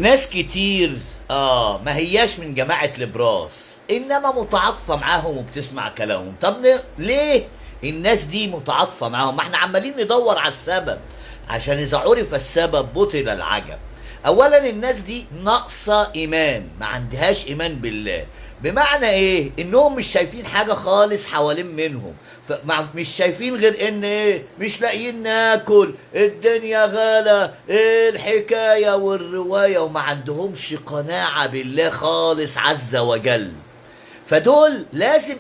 ناس كتير ما هياش من جماعة لبراس، انما متعاطفة معاهم وبتسمع كلامهم. طب ليه الناس دي متعاطفة معاهم؟ ما احنا عمالين ندور على السبب، عشان اذا عرف السبب بطل العجب. اولا الناس دي ناقصة ايمان، ما عندهاش ايمان بالله. بمعنى ايه؟ انهم مش شايفين حاجة خالص حوالين منهم، مش شايفين غير ان ايه، مش لاقيين ناكل، الدنيا غالة، ايه الحكاية والرواية، وما عندهمش قناعة بالله خالص عز وجل. فدول لازم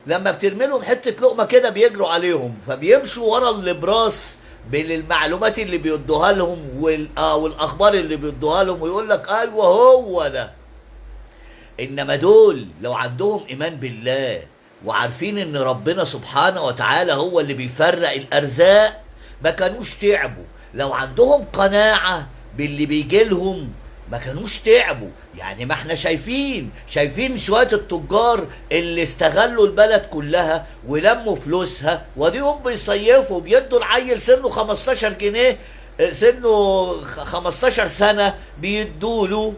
لما بترمي لهم حته لقمه كده بيجروا عليهم، فبيمشوا ورا اللبراس بالمعلومات اللي بيدوها لهم والاخبار اللي بيدوها لهم، ويقول لك ايوه هو ده. انما دول لو عندهم ايمان بالله وعارفين ان ربنا سبحانه وتعالى هو اللي بيفرق الارزاق، ما كانوش تعبوا. لو عندهم قناعة باللي بيجي لهم ما كانوش تعبوا. يعني ما احنا شايفين شوية التجار اللي استغلوا البلد كلها ولموا فلوسها، وديهم بيصيفوا بيدوا العيل سنه 15 جنيه، سنه 15 سنة بيدوا له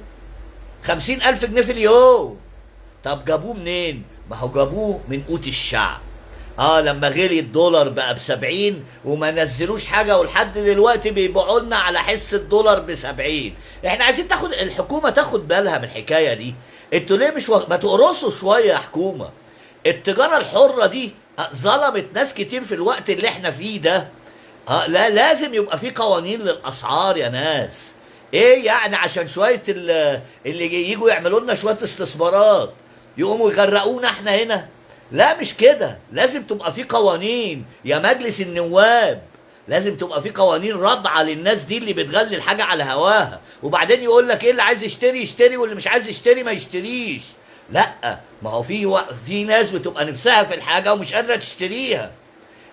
50,000 جنيه في اليوم. طب جابوه منين؟ ما هو جابوه من قوت الشعب. لما غلي الدولار بقى ب70 وما نزلوش حاجة، ولحد دلوقتي بيبيعوا لنا على حس الدولار ب70. احنا عايزين الحكومة تاخد بالها من الحكاية دي. انتوا ليه مش ما تقرصوا شوية يا حكومة؟ التجارة الحرة دي ظلمت ناس كتير في الوقت اللي احنا فيه ده. لا، لازم يبقى في قوانين للأسعار يا ناس. ايه يعني عشان شوية اللي يجوا يعملوا لنا شوية استثمارات يقوموا يغرقونا احنا هنا؟ لا مش كده، لازم تبقى في قوانين يا مجلس النواب. لازم تبقى في قوانين رادعة للناس دي اللي بتغلي الحاجة على هواها، وبعدين يقول لك ايه، اللي عايز يشتري يشتري واللي مش عايز يشتري ما يشتريش. لا، ما هو في ناس بتبقى نفسها في الحاجة ومش قادرة تشتريها،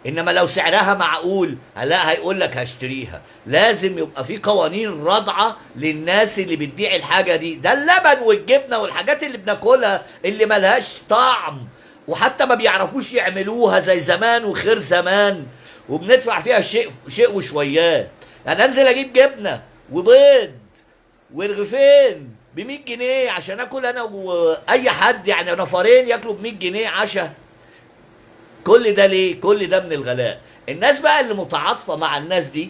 انما لو سعرها معقول لا هيقول لك هشتريها. لازم يبقى في قوانين رادعة للناس اللي بتبيع الحاجة دي. ده اللبن والجبنة والحاجات اللي بناكلها اللي ملهاش طعم، وحتى ما بيعرفوش يعملوها زي زمان وخير زمان، وبندفع فيها شيء وشويات. يعني انزل اجيب جبنة وبيض ورغيفين ب100 جنيه عشان اكل انا واي حد، يعني نفرين ياكلوا ب100 جنيه عشاء. كل ده ليه؟ كل ده من الغلاء. الناس بقى اللي متعاطفة مع الناس دي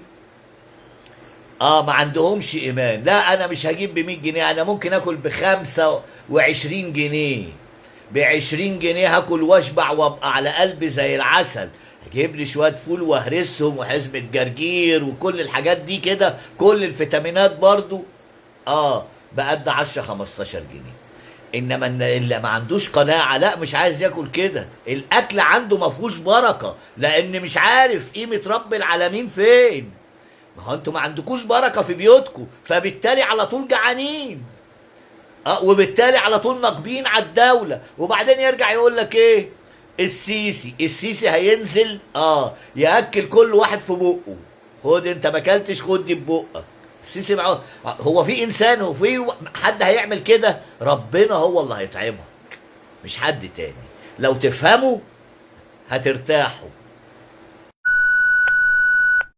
ما عندهمش ايمان. لا، انا مش هجيب ب100 جنيه، انا ممكن اكل ب25 جنيه. ب20 جنيه هاكل واشبع وابقى على قلبي زي العسل. هجيب لي شوية فول واهرسهم وحزمة جرجير وكل الحاجات دي كده، كل الفيتامينات برضو بقد 10-15 جنيه. انما اللي ما عندوش قناعة لا، مش عايز ياكل كده. الاكل عنده ما فيهوش بركة، لان مش عارف قيمة رب العالمين فين. ما هو انتوا ما عندكوش بركة في بيوتكم، فبالتالي على طول جعانين، وبالتالي على طول ناقبين على الدولة. وبعدين يرجع يقول لك ايه، السيسي هينزل ياكل كل واحد في بقه. خد انت ما اكلتش، خد دي ببقك. السيسي معه. هو في انسان وفي حد هيعمل كده؟ ربنا هو اللي هيطعمك، مش حد تاني. لو تفهموا هترتاحوا.